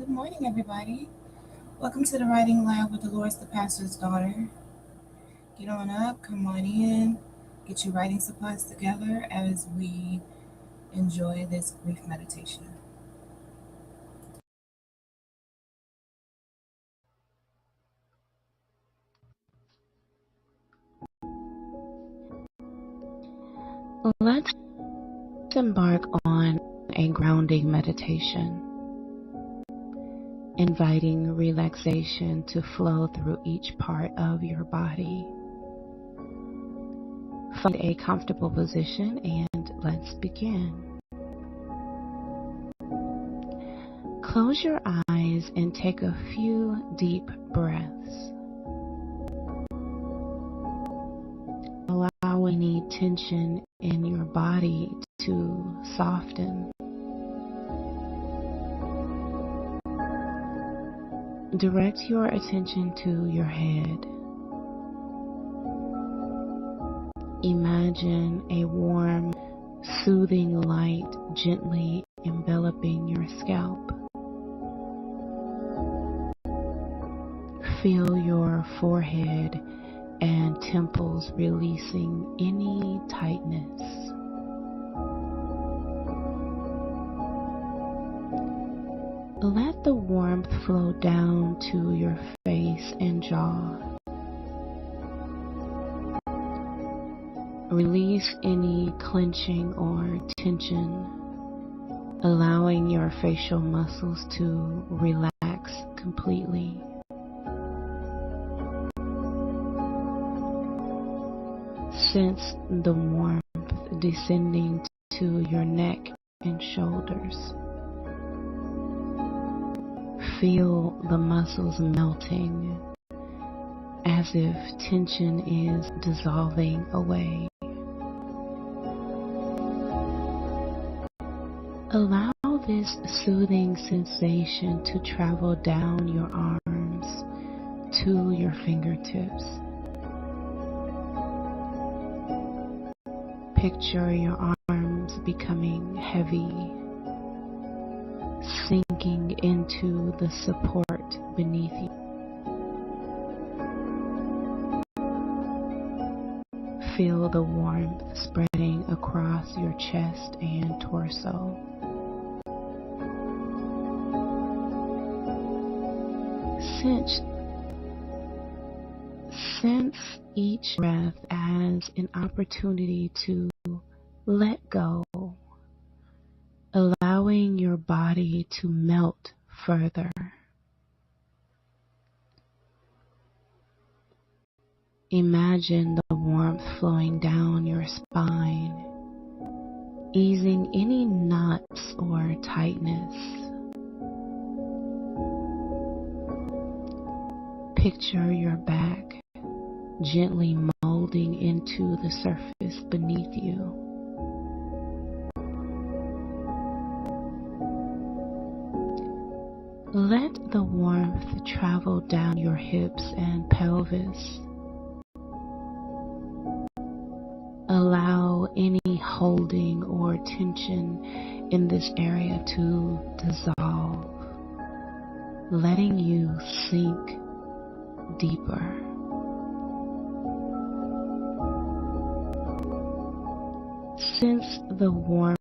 Good morning, everybody. Welcome to the Writing Lab with Delores, the pastor's daughter. Get on up, come on in, get your writing supplies together as we enjoy this brief meditation. Let's embark on a grounding meditation, inviting relaxation to flow through each part of your body. Find a comfortable position and let's begin. Close your eyes and take a few deep breaths. Allow any tension in your body to soften. Direct your attention to your head. Imagine a warm, soothing light gently enveloping your scalp. Feel your forehead and temples releasing any tightness. Let the warmth flow down to your face and jaw. Release any clenching or tension, allowing your facial muscles to relax completely. Sense the warmth descending to your neck and shoulders. Feel the muscles melting as if tension is dissolving away. Allow this soothing sensation to travel down your arms to your fingertips. Picture your arms becoming heavy, sinking into the support beneath you. Feel the warmth spreading across your chest and torso. Sense each breath as an opportunity to let go, allowing your body to melt further. Imagine the warmth flowing down your spine, easing any knots or tightness. Picture your back gently molding into the surface beneath you. Let the warmth travel down your hips and pelvis. Allow any holding or tension in this area to dissolve, letting you sink deeper. Sense the warmth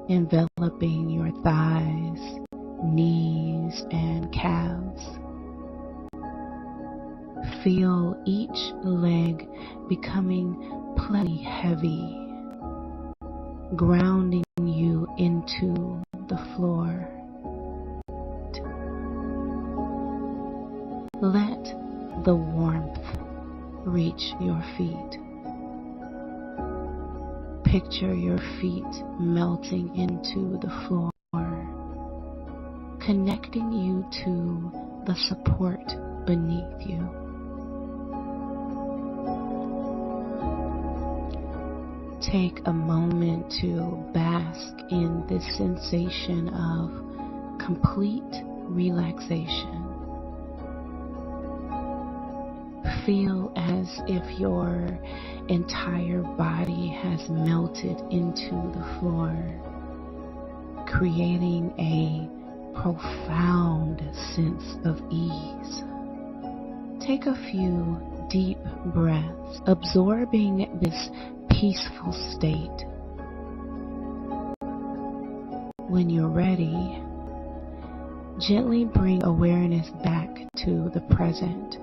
enveloping your thighs, knees, and calves. Feel each leg becoming plenty heavy, grounding you into the floor. Let the warmth reach your feet. Picture your feet melting into the floor, connecting you to the support beneath you. Take a moment to bask in this sensation of complete relaxation. Feel as if your entire body has melted into the floor, creating a profound sense of ease. Take a few deep breaths, absorbing this peaceful state. When you're ready, gently bring awareness back to the present,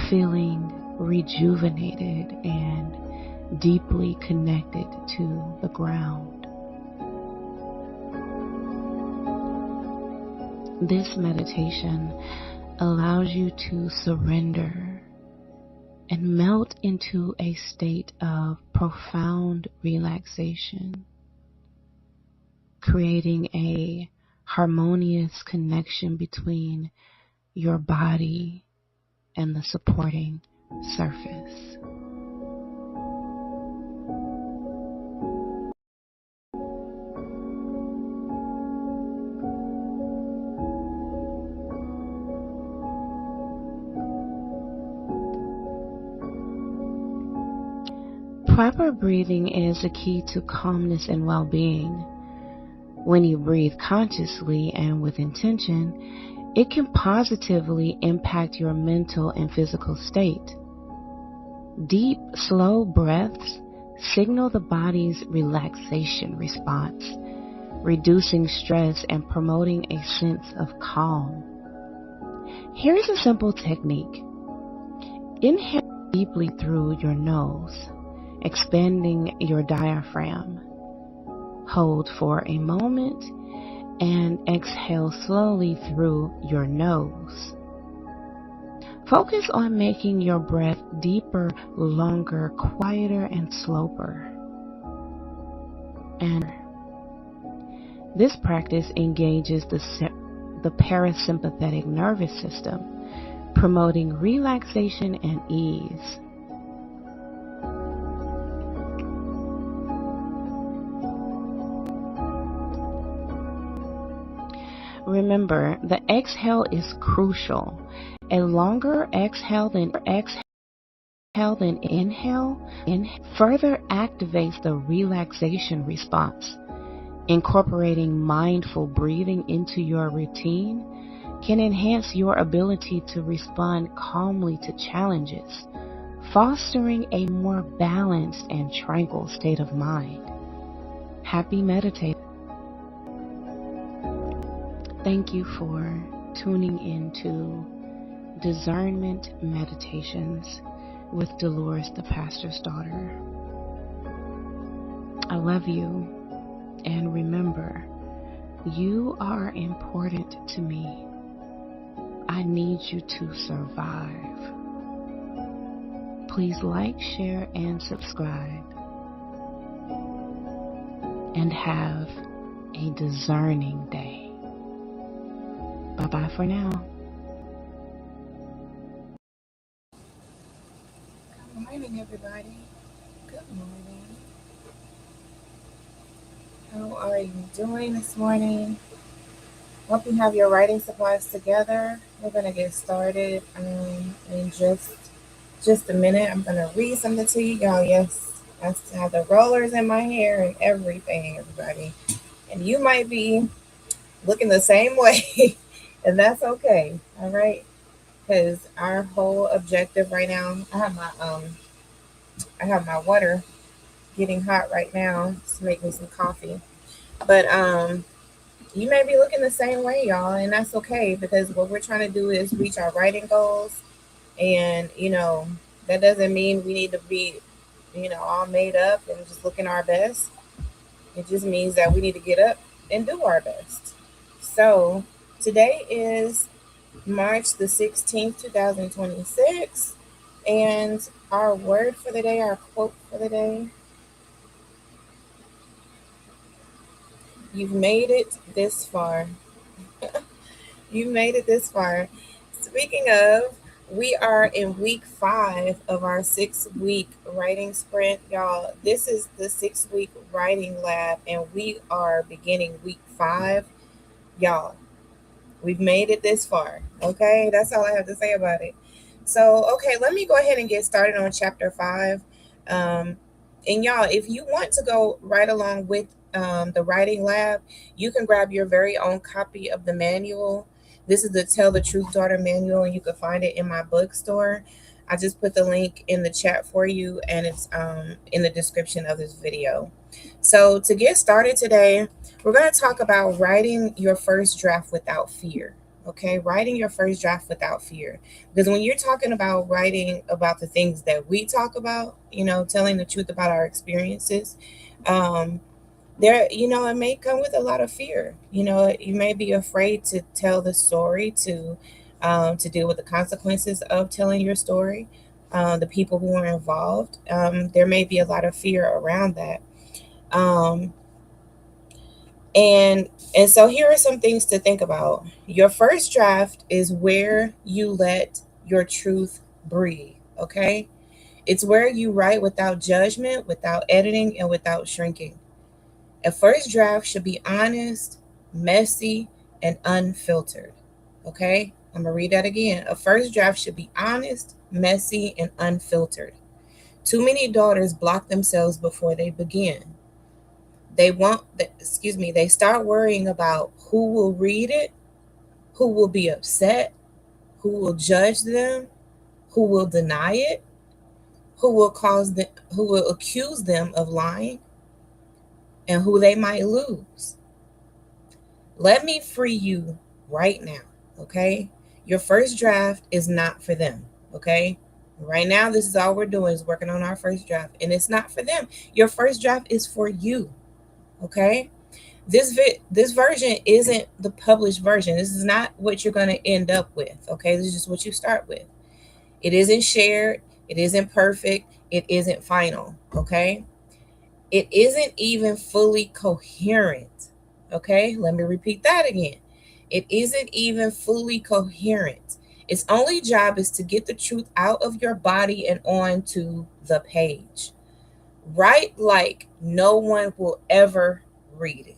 feeling rejuvenated and deeply connected to the ground. This meditation allows you to surrender and melt into a state of profound relaxation, creating a harmonious connection between your body and the supporting surface. Proper breathing is the key to calmness and well-being. When you breathe consciously and with intention, it can positively impact your mental and physical state. Deep, slow breaths signal the body's relaxation response, reducing stress and promoting a sense of calm. Here's a simple technique. Inhale deeply through your nose, expanding your diaphragm. Hold for a moment and exhale slowly through your nose. Focus on making your breath deeper, longer, quieter, and slower. And this practice engages the parasympathetic nervous system, promoting relaxation and ease. Remember, the exhale is crucial. A longer exhale than inhale further activates the relaxation response. Incorporating mindful breathing into your routine can enhance your ability to respond calmly to challenges, fostering a more balanced and tranquil state of mind. Happy meditating. Thank you for tuning into Discernment Meditations with Delores, the pastor's daughter. I love you, and remember, you are important to me. I need you to survive. Please like, share, and subscribe. And have a discerning day. Bye-bye for now. Good morning, everybody. Good morning. How are you doing this morning? Hope you have your writing supplies together. We're going to get started in just a minute. I'm going to read something to you, y'all. Yes, I still have the rollers in my hair and everything, everybody. And you might be looking the same way, and that's okay. All right, because our whole objective right now, I have my water getting hot right now to make me some coffee. But you may be looking the same way, y'all, and that's okay because what we're trying to do is reach our writing goals, and that doesn't mean we need to be all made up and just looking our best. It just means that we need to get up and do our best. So today is March the 16th, 2026, and our word for the day, our quote for the day: you've made it this far. You made it this far. Speaking of, we are in week 5 of our 6-week writing sprint. Y'all, this is the 6-week writing lab, and we are beginning week 5. Y'all, we've made it this far. Okay, that's all I have to say about it. So, okay, let me go ahead and get started on chapter 5. And y'all, if you want to go right along with the writing lab, you can grab your very own copy of the manual. This is the Tell the Truth Daughter manual, and you can find it in my bookstore. I just put the link in the chat for you, and it's in the description of this video. So to get started today, we're going to talk about writing your first draft without fear. Okay, writing your first draft without fear. Because when you're talking about writing about the things that we talk about, telling the truth about our experiences, um, it may come with a lot of fear. You may be afraid to tell the story, to deal with the consequences of telling your story, the people who are involved. There may be a lot of fear around that. Um, and so here are some things to think about. Your first draft is where you let your truth breathe, okay? It's where you write without judgment, without editing, and without shrinking. A first draft should be honest, messy, and unfiltered, okay? I'm going to read that again. A first draft should be honest, messy, and unfiltered. Too many daughters block themselves before they begin. They start worrying about who will read it, who will be upset, who will judge them, who will deny it, who will accuse them of lying, and who they might lose. Let me free you right now, okay? Your first draft is not for them, okay? Right now, this is all we're doing is working on our first draft, and it's not for them. Your first draft is for you, okay? This version isn't the published version. This is not what you're going to end up with, okay? This is just what you start with. It isn't shared, it isn't perfect, it isn't final, okay? It isn't even fully coherent, okay? Let me repeat that again. It isn't even fully coherent. Its only job is to get the truth out of your body and onto the page. Write like no one will ever read it.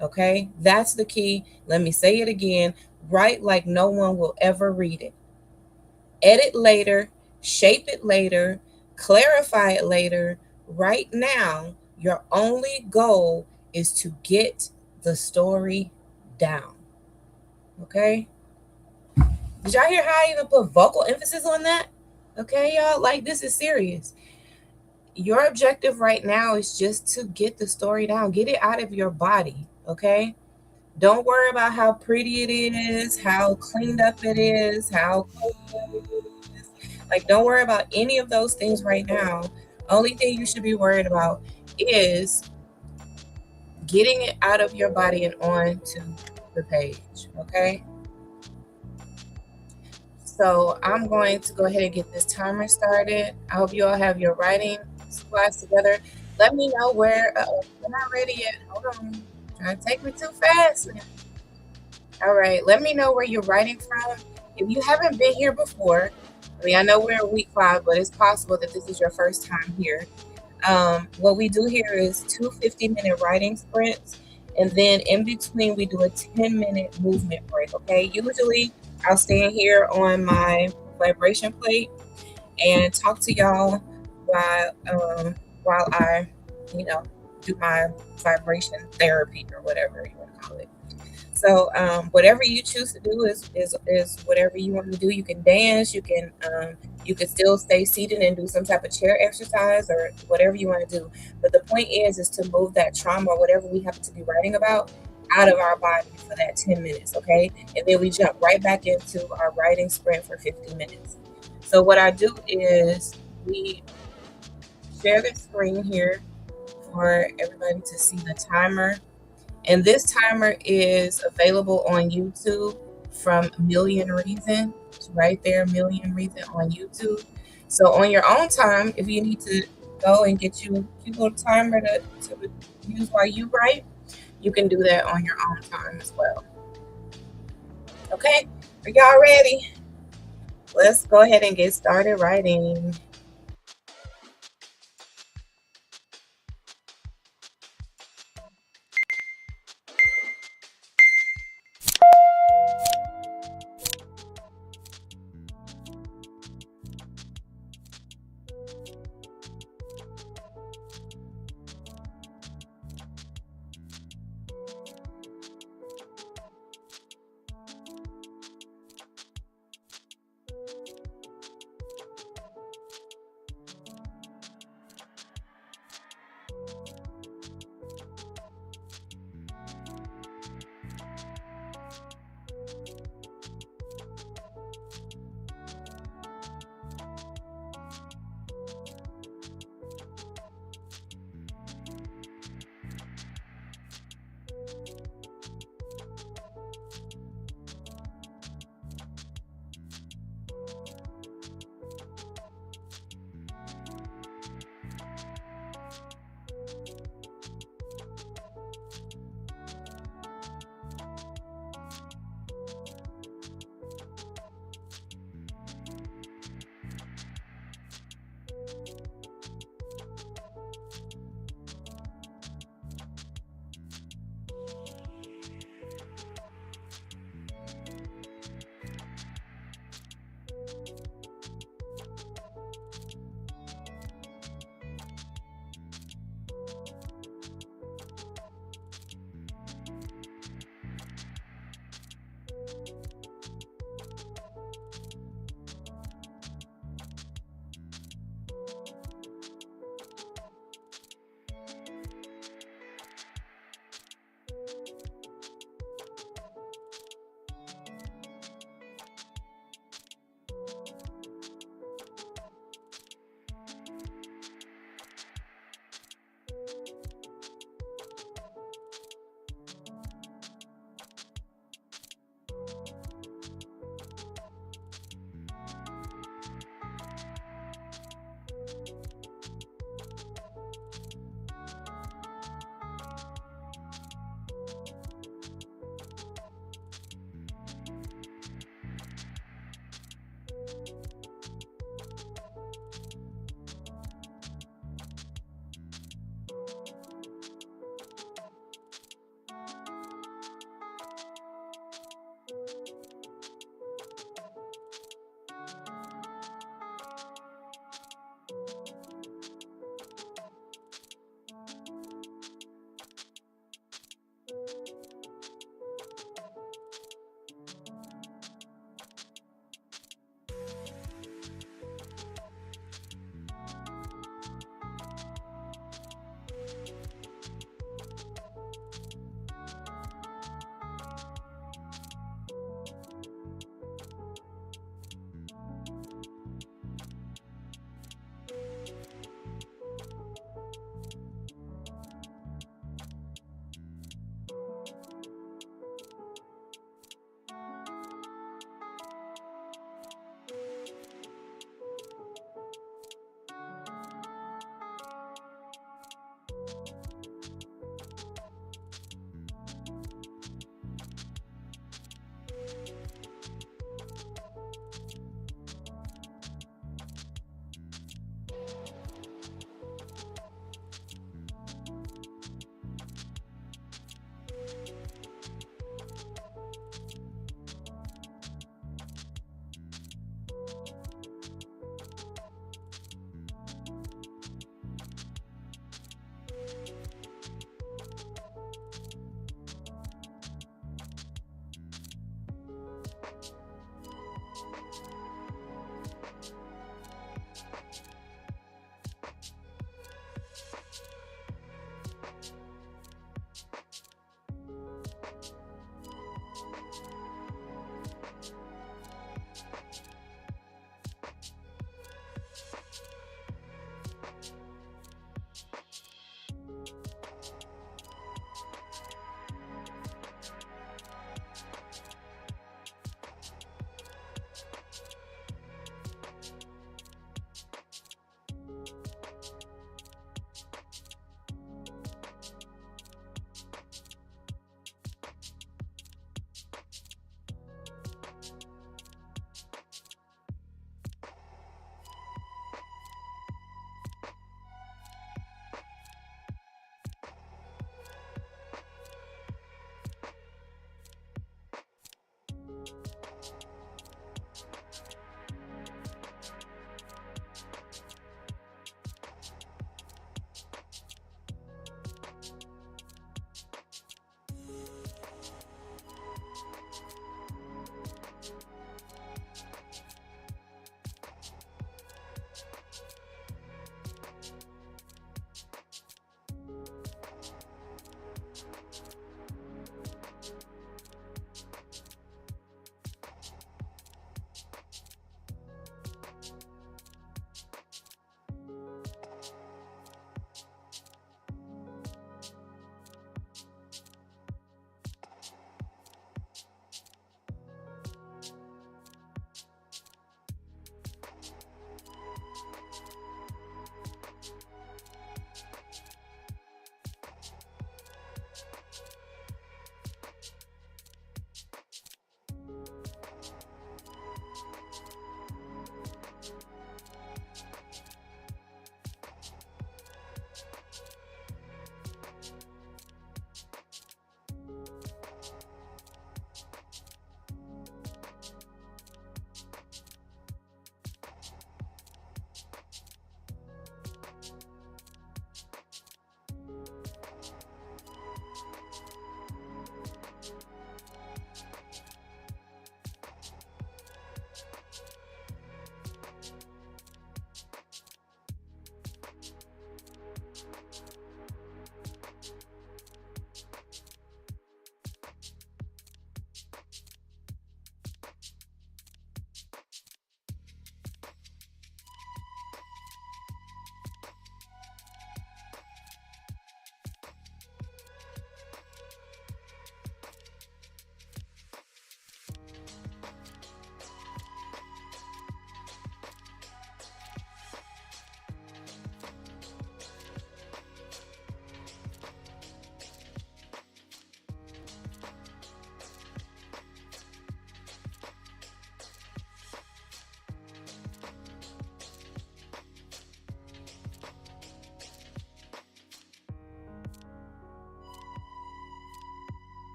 Okay, that's the key. Let me say it again. Write like no one will ever read it. Edit later, shape it later, clarify it later. Right now, your only goal is to get the story down. Okay? Did y'all hear how I even put vocal emphasis on that? Okay, y'all? Like, this is serious. Your objective right now is just to get the story down, get it out of your body. Okay? Don't worry about how pretty it is, how cleaned up it is, how coherent it is. Like, don't worry about any of those things right now. Only thing you should be worried about is getting it out of your body and onto the page. Okay. So I'm going to go ahead and get this timer started. I hope you all have your writing supplies together. Let me know where. We're not ready yet. Hold on. Trying to take me too fast. All right, let me know where you're writing from. If you haven't been here before, I mean, I know we're in week 5, but it's possible that this is your first time here. What we do here is 2 50-minute writing sprints, and then in between, we do a 10-minute movement break, okay? Usually, I'll stand here on my vibration plate and talk to y'all while I, do my vibration therapy or whatever you want to call it. So whatever you choose to do is whatever you want to do. You can dance, you can still stay seated and do some type of chair exercise or whatever you want to do. But the point is to move that trauma or whatever we happen to be writing about out of our body for that 10 minutes, okay? And then we jump right back into our writing sprint for 50 minutes. So what I do is we share the screen here for everybody to see the timer. And this timer is available on YouTube from Million Reason. It's right there, Million Reason on YouTube. So on your own time, if you need to go and get you a cute little timer to use while you write, you can do that on your own time as well. Okay, are y'all ready? Let's go ahead and get started writing.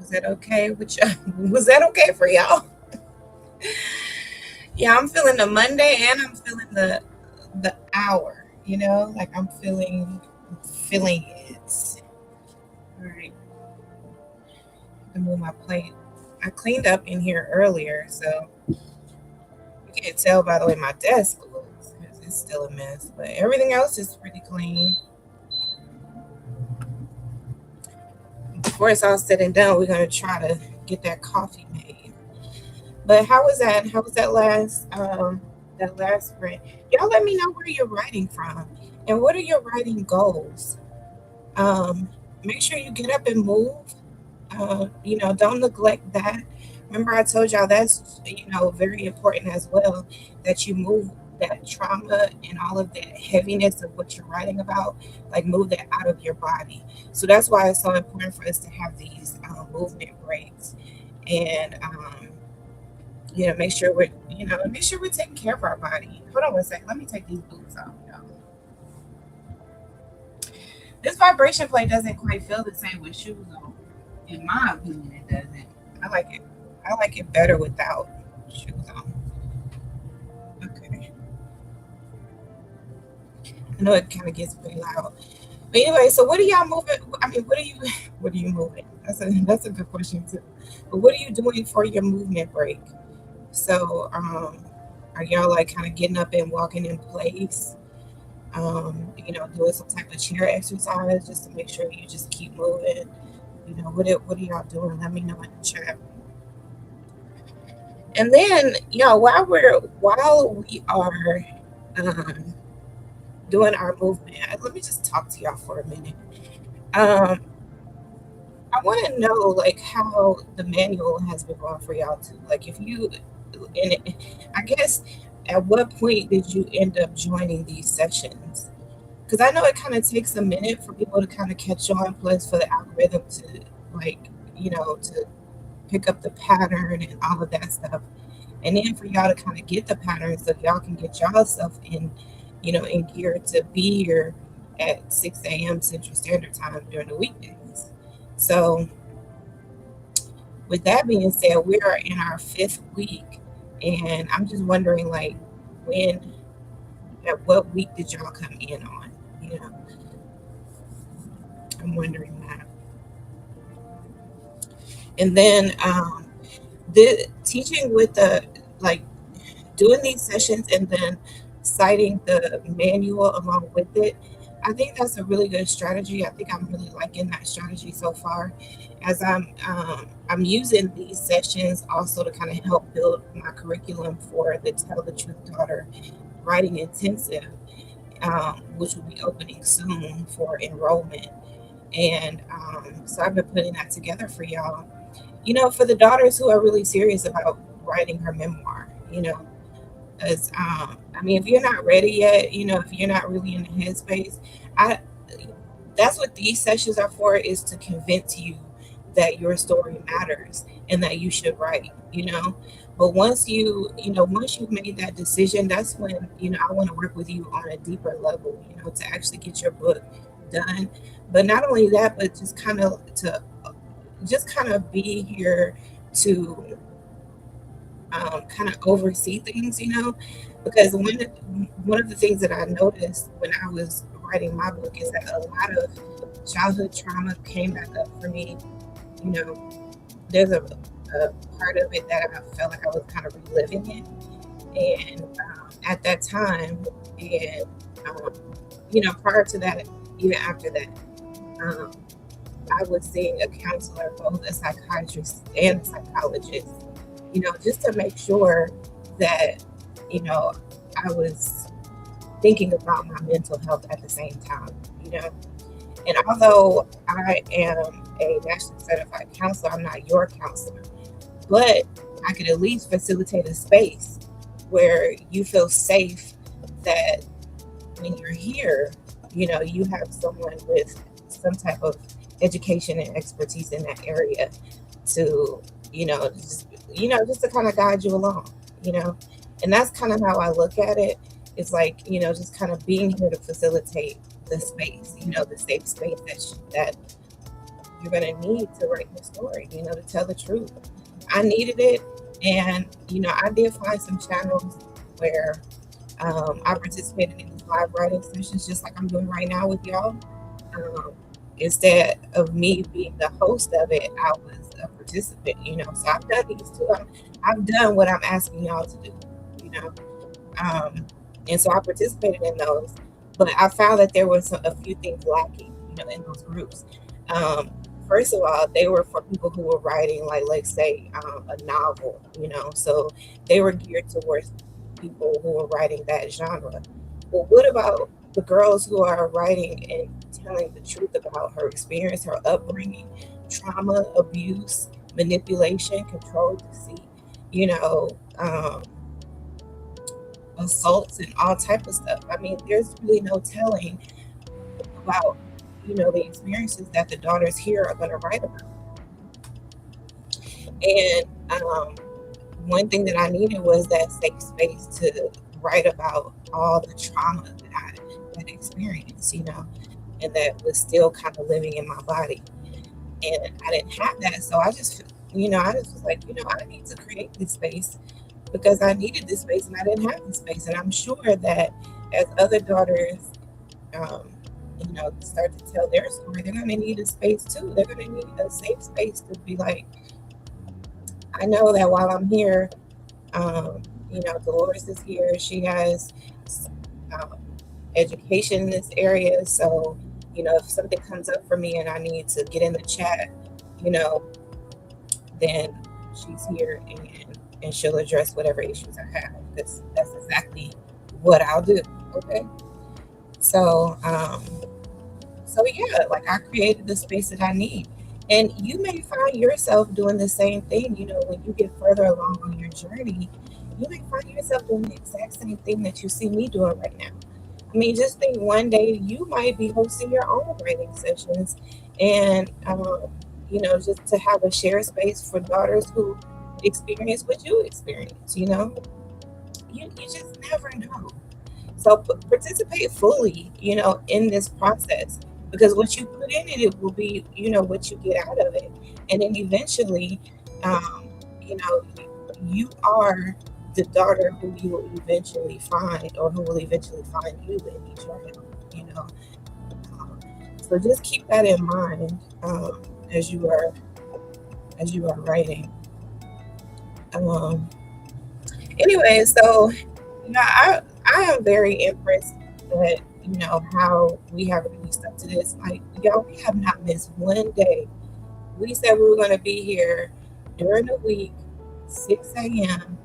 Was that okay with you? Was that okay for y'all? Yeah, I'm feeling the Monday and I'm feeling the hour, like I'm feeling it. All right, I move my plate. I cleaned up in here earlier, so you can't tell by the way my desk looks because it's still a mess, but everything else is pretty clean. Before it's all said and done, we're gonna try to get that coffee made. But how was that? How was that last sprint? Y'all let me know where you're writing from and what are your writing goals. Um, Make sure you get up and move. Don't neglect that. Remember, I told y'all that's very important as well, that you move that trauma and all of that heaviness of what you're writing about, like move that out of your body. So that's why it's so important for us to have these movement breaks and make sure we're taking care of our body. Hold on one second. Let me take these boots off, y'all. This vibration plate doesn't quite feel the same with shoes on. In my opinion, it doesn't. I like it. I like it better without shoes on. Okay. I know it kind of gets pretty loud. But anyway, so what are y'all moving? I mean, what are you moving? That's a good question too. But what are you doing for your movement break? So, are y'all like kind of getting up and walking in place? Doing some type of chair exercise just to make sure you just keep moving. What are y'all doing? Let me know in the chat. And then, while we are um, doing our movement, let me just talk to y'all for a minute. Um, I want to know like how the manual has been going for y'all too. Like if you, and I guess at what point did you end up joining these sessions? Because I know it kind of takes a minute for people to kind of catch on, plus for the algorithm to like, to pick up the pattern and all of that stuff. And then for y'all to kind of get the pattern so y'all can get yourself in gear to be here at 6 a.m. Central Standard Time during the weekdays. So with that being said, we are in our 5th week, and I'm just wondering like at what week did y'all come in on? I'm wondering that. And then the teaching with the like doing these sessions and then citing the manual along with it, I think that's a really good strategy. I think I'm really liking that strategy so far, as I'm using these sessions also to kind of help build my curriculum for the Tell the Truth Daughter Writing Intensive, which will be opening soon for enrollment. And so I've been putting that together for y'all, for the daughters who are really serious about writing her memoir, because I mean, if you're not ready yet, if you're not really in the headspace, I that's what these sessions are for, is to convince you that your story matters and that you should write, but once you've made that decision, that's when I want to work with you on a deeper level, to actually get your book done. But not only that, but just kind of be here to kind of oversee things, because one of the things that I noticed when I was writing my book is that a lot of childhood trauma came back up for me. You know, there's a part of it that I felt like I was kind of reliving it, and at that time, and prior to that, even after that, um, I was seeing a counselor, both a psychiatrist and a psychologist, just to make sure that, I was thinking about my mental health at the same time, you know. And although I am a nationally certified counselor, I'm not your counselor, but I could at least facilitate a space where you feel safe, that when you're here, you have someone with some type of education and expertise in that area to, just to kind of guide you along, you know. And that's kind of how I look at it. It's like, just kind of being here to facilitate the space, the safe space that you're going to need to write your story, to tell the truth. I needed it. And, I did find some channels where I participated in these live writing sessions, just like I'm doing right now with y'all. Um, Instead of me being the host of it, I was a participant, So I've done these too. I've done what I'm asking y'all to do, you know. Um, and so I participated in those, but I found that there was a few things lacking, in those groups. Um, First of all, they were for people who were writing, like, let's say, a novel, so they were geared towards people who were writing that genre. Well, what about the girls who are writing and telling the truth about her experience, her upbringing, trauma, abuse, manipulation, control, deceit, you know, um, assaults and all type of stuff. I mean, there's really no telling about, the experiences that the daughters here are going to write about. And one thing that I needed was that safe space to write about all the trauma that I had experienced, and that was still kind of living in my body. And I didn't have that. So I just was like, I need to create this space because I needed this space and I didn't have this space. And I'm sure that as other daughters, um, start to tell their story, they're going to need a space too. They're going to need a safe space to be like, I know that while I'm here, Delores is here. She has um, education in this area. So, if something comes up for me and I need to get in the chat, you know, then she's here and she'll address whatever issues I have. Because that's exactly what I'll do. Okay. So, yeah, like I created the space that I need. And you may find yourself doing the same thing, when you get further along on your journey, you may find yourself doing the exact same thing that you see me doing right now. I mean, just think one day you might be hosting your own writing sessions and, just to have a shared space for daughters who experience what you experience, you just never know. So participate fully, in this process because what you put in it, it will be, what you get out of it. And then eventually, um, you know, you are the daughter who you will eventually find or who will eventually find you in each round, you know. Um, so just keep that in mind as you are writing. Um, anyway, so I am very impressed that how we have really stuck to this. Like y'all, we have not missed one day. We said we were going to be here during the week, 6 a.m.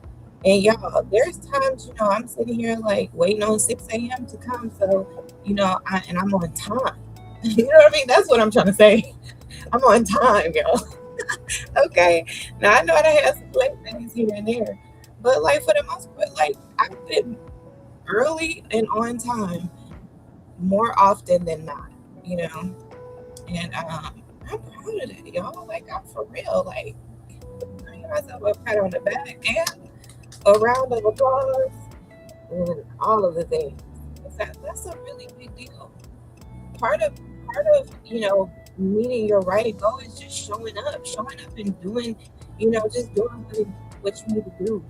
And y'all, there's times I'm sitting here like waiting on 6 a.m. to come. So and I'm on time. You know what I mean? That's what I'm trying to say. I'm on time, y'all. Okay. Now I know I have some late things here and there, but like for the most part, like I've been early and on time more often than not, And I'm proud of that, y'all. Like I'm for real. Like I give myself a pat on the back and a round of applause and all of the things. That's a really big deal. Part of meeting your writing goal is just showing up and doing, just doing what you need to do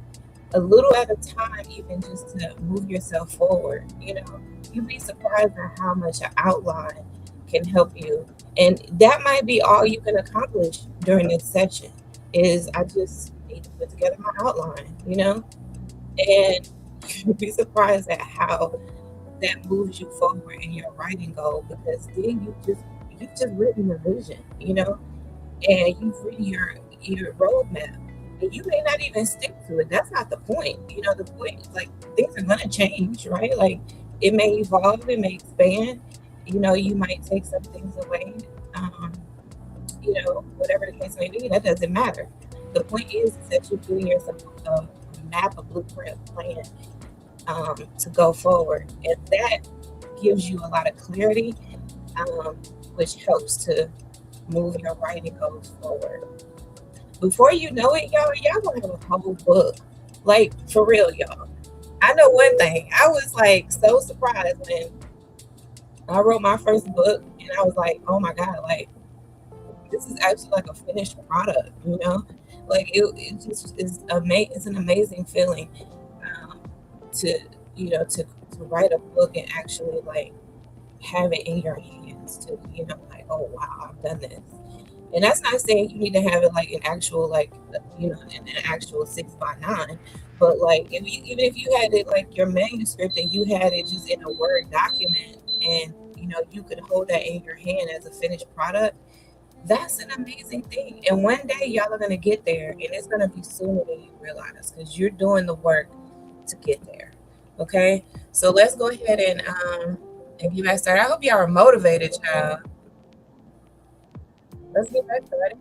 a little at a time, even just to move yourself forward. You'd be surprised at how much an outline can help you. And that might be all you can accomplish during this session is I just need to put together my outline, and you'd be surprised at how that moves you forward in your writing goal because then you've just written the vision, and you've written your roadmap. And you may not even stick to it. That's not the point. The point is like things are gonna change, right? Like it may evolve, it may expand. You might take some things away. Whatever the case may be, that doesn't matter. The point is that you're giving yourself a map, a blueprint, a plan to go forward, and that gives you a lot of clarity, which helps to move your writing goals forward. Before you know it, y'all gonna have a whole book. Like for real, y'all. I know one thing. I was like so surprised when I wrote my first book, and I was like, oh my god, like this is actually like a finished product, you know? Like it just is it's an amazing feeling, um, to, to write a book and actually like have it in your hands to, like, oh wow, I've done this. And that's not saying you need to have it like an actual, like, an actual 6 by 9, but like if you, even if you had it like your manuscript and you had it just in a Word document, and you could hold that in your hand as a finished product, that's an amazing thing. And one day y'all are gonna get there, and it's gonna be sooner than you realize because you're doing the work to get there. Okay, so let's go ahead and get back started. I hope y'all are motivated, child. Let's get back started.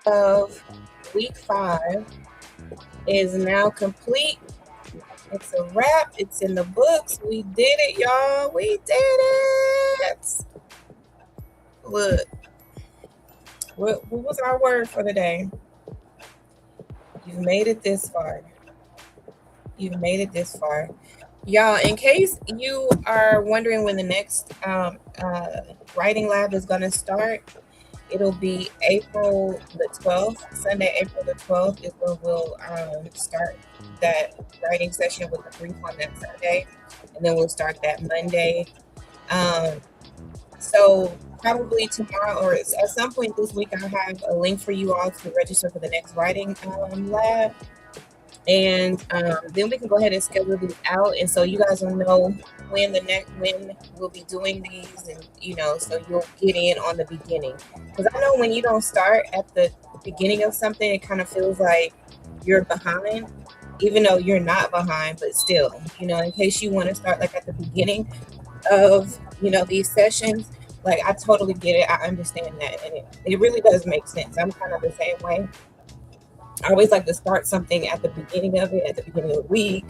of week 5 is now complete. It's a wrap. It's in the books. We did it, y'all. We did it. Look, what was our word for the day? You've made it this far. You've made it this far. Y'all, in case you are wondering when the next writing lab is going to start, it'll be April the 12th. Sunday, April the 12th is when we'll start that writing session with the brief on that Sunday. And then we'll start that Monday. So probably tomorrow or at some point this week, I'll have a link for you all to register for the next writing lab. And then we can go ahead and schedule these out, and so you guys will know when we'll be doing these, and so you'll get in on the beginning, because I know when you don't start at the beginning of something, it kind of feels like you're behind, even though you're not behind, but still, in case you want to start like at the beginning of these sessions, like I totally get it. I understand that, and it really does make sense. I'm kind of the same way. I always like to start something at the beginning of it, at the beginning of the week,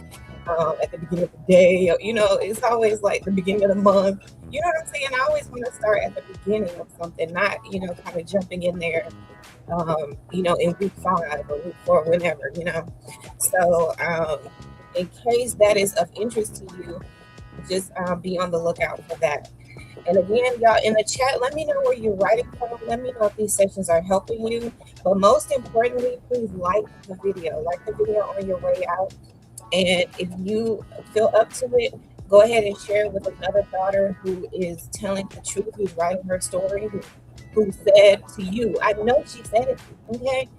at the beginning of the day. It's always like the beginning of the month. You know what I'm saying? I always want to start at the beginning of something, not, kind of jumping in there, in week 5 or week 4, whenever, So, in case that is of interest to you, just be on the lookout for that. And again, y'all, in the chat, let me know where you're writing from. Let me know if these sessions are helping you. But most importantly, please like the video. Like the video on your way out. And if you feel up to it, go ahead and share it with another daughter who is telling the truth, who's writing her story, who said to you, I know she said it, okay?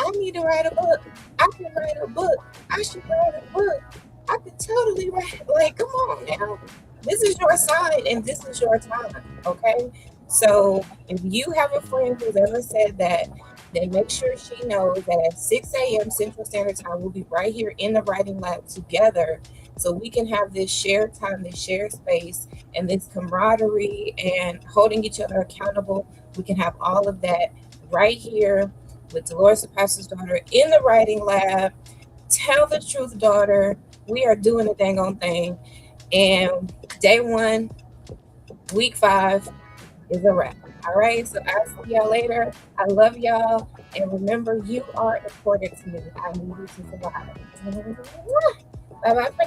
I need to write a book. I can write a book. I should write a book. I could totally write. Like, come on now. This is your sign and this is your time, okay? So if you have a friend who's ever said that, then make sure she knows that at 6 a.m. Central Standard Time, we'll be right here in the writing lab together, so we can have this shared time, this shared space, and this camaraderie and holding each other accountable. We can have all of that right here with Delores, the pastor's daughter, in the writing lab. Tell the truth, daughter. We are doing the dang on thing. And day 1, week 5 is a wrap. All right. So I'll see y'all later. I love y'all. And remember, you are important to me. I need you to survive. Bye bye.